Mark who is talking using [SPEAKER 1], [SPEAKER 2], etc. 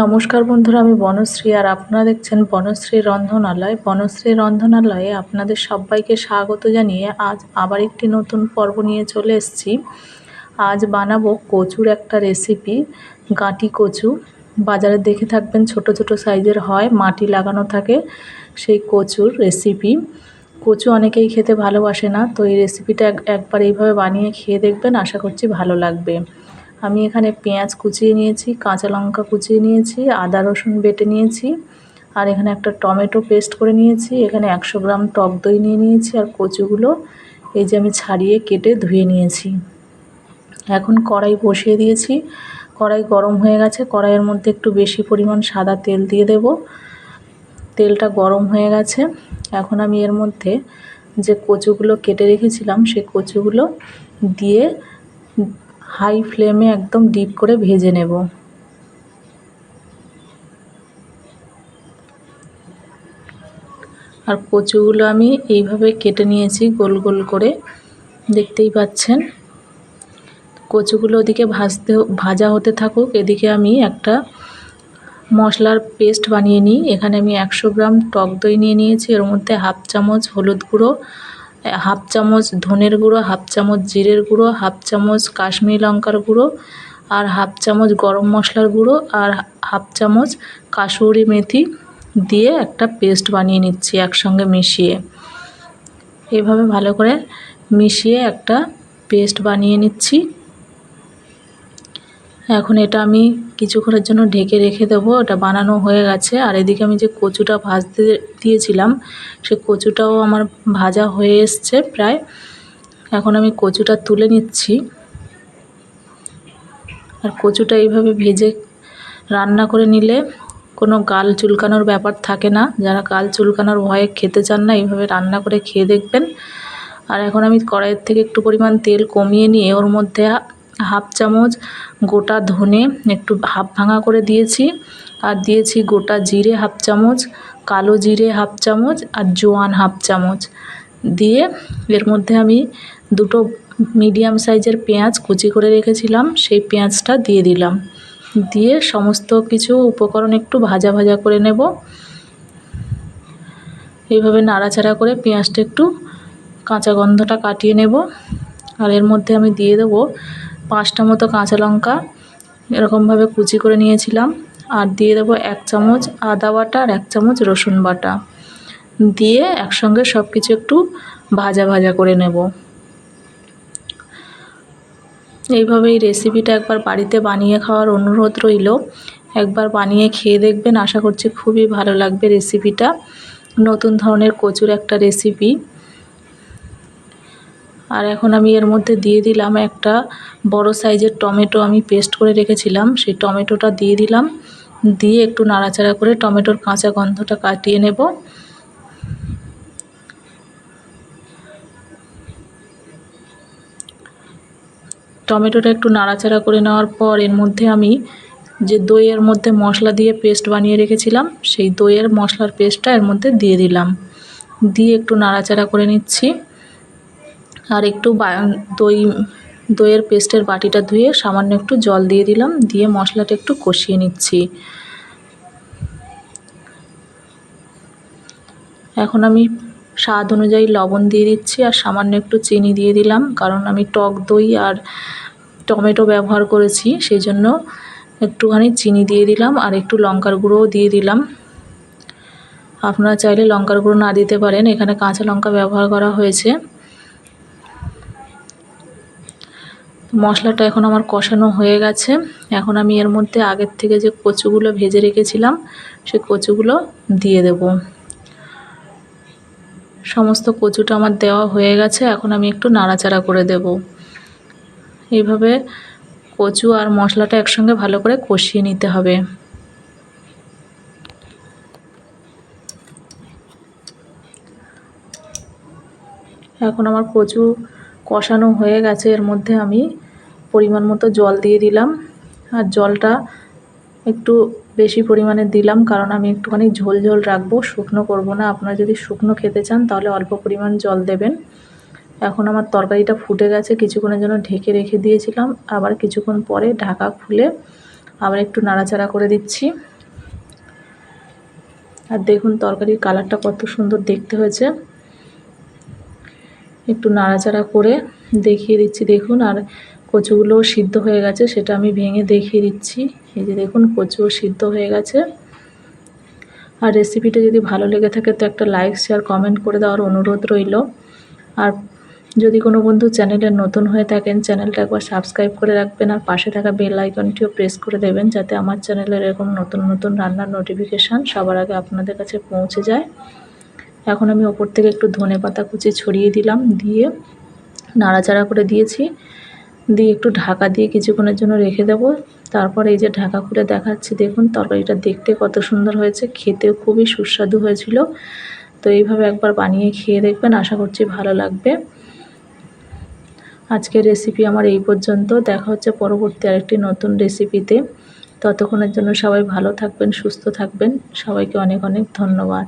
[SPEAKER 1] নমস্কার বন্ধুরা, আমি বনশ্রী আর আপনারা দেখছেন বনশ্রী রন্ধনালয়। বনশ্রী রন্ধনালয়ে আপনাদের সবাইকে স্বাগত জানিয়ে আজ আবার একটি নতুন পর্ব নিয়ে চলে এসেছি। আজ বানাবো কচুর একটা রেসিপি, গাঁটি কচু। বাজারে দেখে থাকবেন ছোট ছোট সাইজের হয়, মাটি লাগানো থাকে, সেই কচুর রেসিপি। কচু অনেকেই খেতে ভালোবাসে না, তো এই রেসিপিটা একবার এইভাবে বানিয়ে খেয়ে দেখবেন, আশা করছি ভালো লাগবে। আমি এখানে পেঁয়াজ কুচিয়ে নিয়েছি, কাঁচা লঙ্কা কুচিয়ে নিয়েছি, আদা রসুন বেটে নিয়েছি, আর এখানে একটা টমেটো পেস্ট করে নিয়েছি। এখানে 100 গ্রাম টক দই নিয়ে নিয়েছি, আর কচুগুলো এই যে আমি ছাড়িয়ে কেটে ধুয়ে নিয়েছি। এখন কড়াই বসিয়ে দিয়েছি, কড়াই গরম হয়ে গেছে। কড়াইয়ের মধ্যে একটু বেশি পরিমাণ সাদা তেল দিয়ে দেব। তেলটা গরম হয়ে গেছে। এখন আমি এর মধ্যে যে কচুগুলো কেটে রেখেছিলাম সেই কচুগুলো দিয়ে হাই ফ্লেমে একদম ডিপ করে ভেজে নেব। আর কচুগুলো আমি এইভাবে কেটে নিয়েছি গোল গোল করে, দেখতেই পাচ্ছেন। কচুগুলো ওদিকে ভাজা হতে থাকুক, এদিকে আমি একটা মশলার পেস্ট বানিয়ে নিই। এখানে আমি 100 গ্রাম টক দই নিয়ে নিয়েছি। এর মধ্যে হাফ চামচ হলুদ গুঁড়ো, হাফ চামচ ধনের গুঁড়ো, হাফ চামচ জিরের গুঁড়ো, হাফ চামচ কাশ্মীরি লঙ্কার গুঁড়ো, আর হাফ চামচ গরম মশলার গুঁড়ো, আর হাফ চামচ কাসুরি মেথি দিয়ে একটা পেস্ট বানিয়ে নিচ্ছি একসঙ্গে মিশিয়ে। এভাবে ভালো করে মিশিয়ে একটা পেস্ট বানিয়ে নিচ্ছি। এখন এটা আমি কিছুক্ষণের জন্য ঢেকে রেখে দেবো। এটা বানানো হয়ে গেছে। আর এদিকে আমি যে কচুটা ভাজতে দিয়েছিলাম সে কচুটাও আমার ভাজা হয়ে এসছে প্রায়। এখন আমি কচুটা তুলে নিচ্ছি। আর কচুটা এইভাবে ভেজে রান্না করে নিলে কোনো গাল চুলকানোর ব্যাপার থাকে না। যারা গাল চুলকানোর ভয়ে খেতে চান না, এইভাবে রান্না করে খেয়ে দেখবেন। আর এখন আমি কড়াইয়ের থেকে একটু পরিমাণ তেল কমিয়ে নিয়ে ওর মধ্যে হাফ চামচ গোটা ধনে একটু হাফ ভাঙা করে দিয়েছি, আর দিয়েছি গোটা জিরে হাফ চামচ, কালো জিরে হাফ চামচ, আর জোয়ান হাফ চামচ দিয়ে এর মধ্যে আমি দুটো মিডিয়াম সাইজের পেঁয়াজ কুচি করে রেখেছিলাম, সেই পেঁয়াজটা দিয়ে দিলাম। দিয়ে সমস্ত কিছু উপকরণ একটু ভাজা ভাজা করে নেব। এইভাবে নাড়াচাড়া করে পেঁয়াজটা একটু কাঁচা গন্ধটা কাটিয়ে নেব। আর এর মধ্যে আমি দিয়ে দেবো 5টা মতো কাঁচা লঙ্কা এরকমভাবে কুচি করে নিয়েছিলাম, আর দিয়ে দেবো 1 চামচ আদা বাটা আর 1 চামচ রসুন বাটা দিয়ে একসঙ্গে সব কিছু একটু ভাজা ভাজা করে নেব। এইভাবে এই রেসিপিটা একবার বাড়িতে বানিয়ে খাওয়ার অনুরোধ রইল। একবার বানিয়ে খেয়ে দেখবেন, আশা করছি খুবই ভালো লাগবে রেসিপিটা। নতুন ধরনের কচুর একটা রেসিপি। আর এখন আমি এর মধ্যে দিয়ে দিলাম একটা বড় সাইজের টমেটো, আমি পেস্ট করে রেখেছিলাম সেই টমেটোটা দিয়ে দিলাম। দিয়ে একটু নাড়াচাড়া করে টমেটোর কাঁচা গন্ধটা কাটিয়ে নেব। টমেটোটা একটু নাড়াচাড়া করে নেওয়ার পর এর মধ্যে আমি যে দইয়ের মধ্যে মশলা দিয়ে পেস্ট বানিয়ে রেখেছিলাম সেই দইয়ের মশলার পেস্টটা এর মধ্যে দিয়ে দিলাম। দিয়ে একটু নাড়াচাড়া করে নিচ্ছি। আর একটু দইয়ের পেস্টের বাটিটা ধুয়ে সামান্য একটু জল দিয়ে দিলাম, দিয়ে মশলাটা একটু কষিয়ে নিচ্ছি। এখন আমি স্বাদ অনুযায়ী লবণ দিয়ে দিচ্ছি, আর সামান্য একটু চিনি দিয়ে দিলাম, কারণ আমি টক দই আর টমেটো ব্যবহার করেছি, সেই জন্য একটুখানি চিনি দিয়ে দিলাম। আর একটু লঙ্কার গুঁড়োও দিয়ে দিলাম। আপনারা চাইলে লঙ্কার গুঁড়ো না দিতে পারেন, এখানে কাঁচা লঙ্কা ব্যবহার করা হয়েছে। মশলাটা এখন আমার কষানো হয়ে গেছে। এখন আমি এর মধ্যে আগের থেকে যে কচুগুলো ভেজে রেখেছিলাম সেই কচুগুলো দিয়ে দেব। সমস্ত কচুটা আমার দেওয়া হয়ে গেছে। এখন আমি একটু নাড়াচাড়া করে দেব। এইভাবে কচু আর মশলাটা একসঙ্গে ভালো করে কষিয়ে নিতে হবে। এখন আমার কচু কষানো হয়ে গেছে। এর মধ্যে আমি পরিমাণ মতো জল দিয়ে দিলাম, আর জলটা একটু বেশি পরিমাণে দিলাম, কারণ আমি একটুখানি ঝোল ঝোল রাখবো, শুকনো করব না। আপনারা যদি শুকনো খেতে চান তাহলে অল্প পরিমাণ জল দেবেন। এখন আমার তরকারিটা ফুটে গেছে। কিছুক্ষণের জন্য ঢেকে রেখে দিয়েছিলাম, আবার কিছুক্ষণ পরে ঢাকা খুলে আবার একটু নাড়াচাড়া করে দিচ্ছি। আর দেখুন তরকারির কালারটা কত সুন্দর দেখতে হয়েছে। একটু নাড়াচাড়া করে দেখিয়ে দিচ্ছি দেখুন। আর কচুগুলোও সিদ্ধ হয়ে গেছে, সেটা আমি ভেঙে দেখিয়ে দিচ্ছি। এই যে দেখুন কচুও সিদ্ধ হয়ে গেছে। আর রেসিপিটা যদি ভালো লেগে থাকে তো একটা লাইক শেয়ার কমেন্ট করে দেওয়ার অনুরোধ রইল। আর যদি কোনো বন্ধু চ্যানেলে নতুন হয়ে থাকেন চ্যানেলটা একবার সাবস্ক্রাইব করে রাখবেন, আর পাশে থাকা বেল আইকনটিও প্রেস করে দেবেন, যাতে আমার চ্যানেলের এরকম নতুন নতুন রান্নার নোটিফিকেশান সবার আগে আপনাদের কাছে পৌঁছে যায়। এখন আমি ওপর থেকে একটু ধনেপাতা কুচি ছড়িয়ে দিলাম, দিয়ে নাড়াচাড়া করে দিয়েছি, দিয়ে একটু ঢাকা দিয়ে কিছুক্ষণের জন্য রেখে দেবো। তারপর এই যে ঢাকা খুলে দেখাচ্ছি দেখুন তরকারিটা দেখতে কত সুন্দর হয়েছে, খেতেও খুবই সুস্বাদু হয়েছিল। তো এইভাবে একবার বানিয়ে খেয়ে দেখবেন, আশা করছি ভালো লাগবে। আজকের রেসিপি আমার এই পর্যন্ত। দেখা হচ্ছে পরবর্তী আরেকটি নতুন রেসিপিতে। ততক্ষণের জন্য সবাই ভালো থাকবেন, সুস্থ থাকবেন। সবাইকে অনেক অনেক ধন্যবাদ।